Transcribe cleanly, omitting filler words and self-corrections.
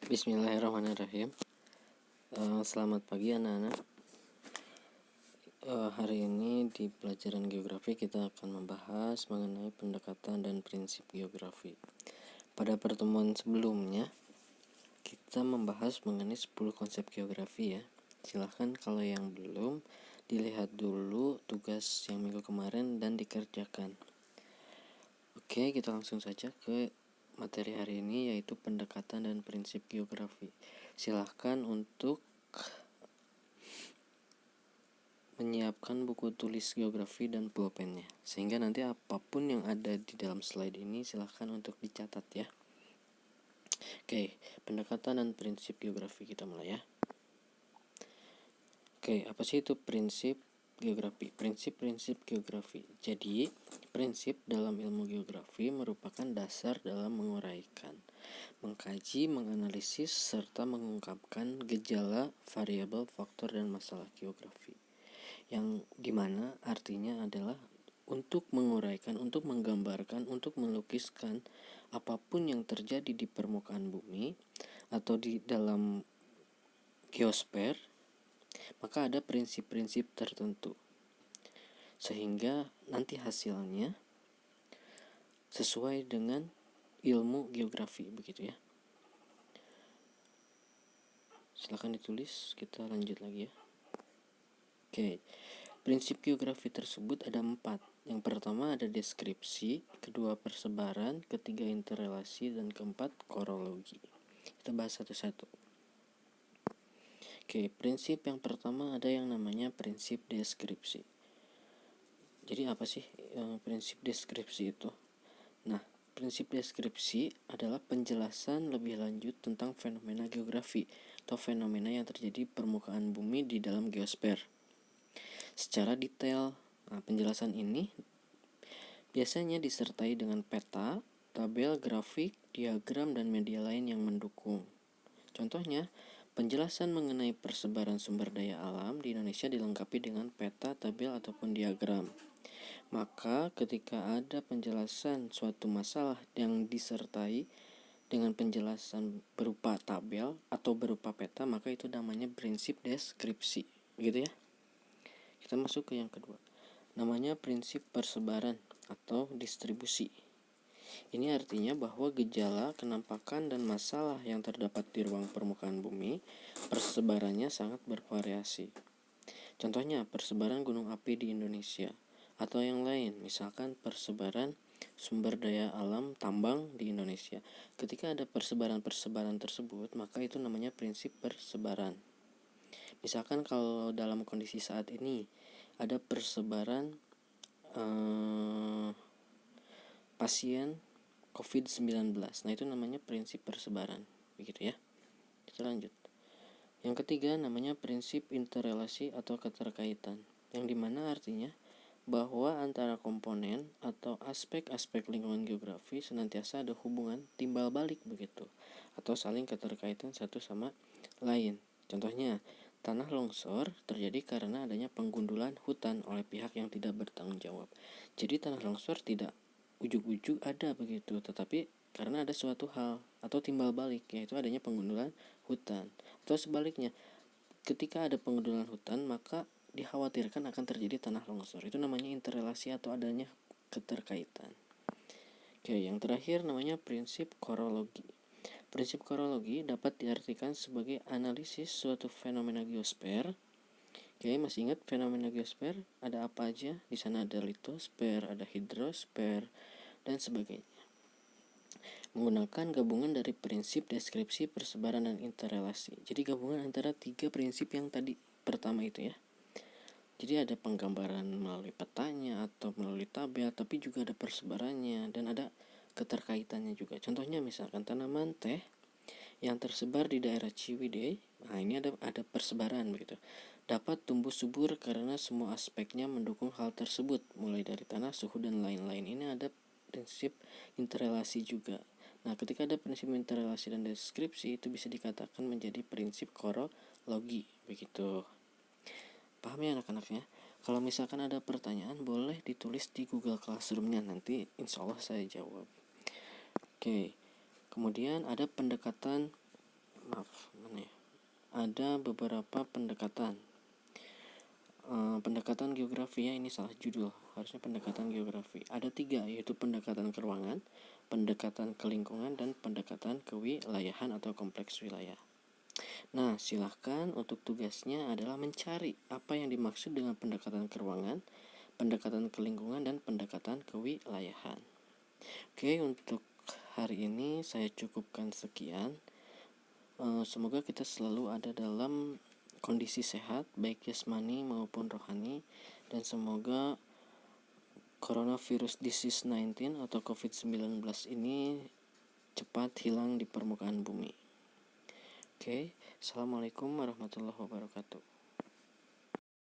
Bismillahirrahmanirrahim. Selamat pagi anak-anak. Hari ini di pelajaran geografi kita akan membahas mengenai pendekatan dan prinsip geografi. Pada pertemuan sebelumnya kita membahas mengenai 10 konsep geografi ya. Silahkan kalau yang belum dilihat dulu tugas yang minggu kemarin dan dikerjakan. Oke, kita langsung saja ke materi hari ini, yaitu pendekatan dan prinsip geografi. Silahkan untuk menyiapkan buku tulis geografi dan pulpennya, sehingga nanti apapun yang ada di dalam slide ini silahkan untuk dicatat ya. Oke, pendekatan dan prinsip geografi, kita mulai ya. Oke, apa sih itu prinsip geografi? Prinsip-prinsip geografi. Jadi, prinsip dalam ilmu geografi merupakan dasar dalam menguraikan, mengkaji, menganalisis, serta mengungkapkan gejala, variabel, faktor, dan masalah geografi. Yang dimana artinya adalah untuk menguraikan, untuk menggambarkan, untuk melukiskan apapun yang terjadi di permukaan bumi atau di dalam geosfer, maka ada prinsip-prinsip tertentu sehingga nanti hasilnya sesuai dengan ilmu geografi, begitu ya. Silakan ditulis, kita lanjut lagi ya. Oke, prinsip geografi tersebut ada 4. Yang pertama ada deskripsi, kedua persebaran, ketiga interrelasi, dan keempat korologi. Kita bahas satu-satu. Oke, prinsip yang pertama ada yang namanya prinsip deskripsi. Jadi apa sih prinsip deskripsi itu? Nah, prinsip deskripsi adalah penjelasan lebih lanjut tentang fenomena geografi atau fenomena yang terjadi permukaan bumi di dalam geosfer secara detail. Nah, penjelasan ini biasanya disertai dengan peta, tabel, grafik, diagram, dan media lain yang mendukung. Contohnya, penjelasan mengenai persebaran sumber daya alam di Indonesia dilengkapi dengan peta, tabel, ataupun diagram. Maka ketika ada penjelasan suatu masalah yang disertai dengan penjelasan berupa tabel atau berupa peta, maka itu namanya prinsip deskripsi, begitu ya. Kita masuk ke yang kedua, namanya prinsip persebaran atau distribusi. Ini artinya bahwa gejala, kenampakan, dan masalah yang terdapat di ruang permukaan bumi, persebarannya sangat bervariasi. Contohnya persebaran gunung api di Indonesia, atau yang lain, misalkan persebaran sumber daya alam tambang di Indonesia. Ketika ada persebaran-persebaran tersebut, maka itu namanya prinsip persebaran. Misalkan kalau dalam kondisi saat ini ada persebaran pasien COVID-19, nah itu namanya prinsip persebaran, begitu ya. Kita lanjut. Yang ketiga namanya prinsip interrelasi atau keterkaitan, yang dimana artinya bahwa antara komponen atau aspek-aspek lingkungan geografi senantiasa ada hubungan timbal balik begitu, atau saling keterkaitan satu sama lain. Contohnya, tanah longsor terjadi karena adanya penggundulan hutan oleh pihak yang tidak bertanggung jawab. Jadi tanah longsor tidak ujuk-ujuk ada begitu, tetapi karena ada suatu hal atau timbal balik, yaitu adanya penggundulan hutan. Atau sebaliknya, ketika ada penggundulan hutan maka dikhawatirkan akan terjadi tanah longsor. Itu namanya interrelasi atau adanya keterkaitan. Oke, yang terakhir namanya prinsip korologi. Prinsip korologi dapat diartikan sebagai analisis suatu fenomena geosfer. Oke, masih ingat fenomena geosfer? Ada apa aja? Di sana ada litosfer, ada hidrosfer, dan sebagainya. Menggunakan gabungan dari prinsip deskripsi, persebaran, dan interrelasi. Jadi gabungan antara 3 prinsip yang tadi pertama itu ya. Jadi ada penggambaran melalui petanya atau melalui tabel, tapi juga ada persebarannya dan ada keterkaitannya juga. Contohnya misalkan tanaman teh yang tersebar di daerah Ciwidey, nah ini ada persebaran begitu. Dapat tumbuh subur karena semua aspeknya mendukung hal tersebut, mulai dari tanah, suhu, dan lain-lain. Ini ada prinsip interrelasi juga. Nah, ketika ada prinsip interrelasi dan deskripsi, itu bisa dikatakan menjadi prinsip korologi begitu. Paham ya anak-anaknya? Kalau misalkan ada pertanyaan boleh ditulis di Google Classroom-nya, nanti insya Allah saya jawab. Oke, kemudian ada pendekatan ada beberapa pendekatan. Pendekatan geografi ya, ini salah judul, harusnya pendekatan geografi. Ada 3, yaitu pendekatan ke ruangan, pendekatan ke lingkungan, dan pendekatan kewilayahan atau kompleks wilayah. Nah, silahkan untuk tugasnya adalah mencari apa yang dimaksud dengan pendekatan ke ruangan, pendekatan ke lingkungan, dan pendekatan kewilayahan. Oke, untuk hari ini saya cukupkan sekian. Semoga kita selalu ada dalam kondisi sehat, baik jasmani maupun rohani, dan semoga coronavirus disease 19 atau COVID-19 ini cepat hilang di permukaan bumi. Oke, assalamualaikum warahmatullahi wabarakatuh.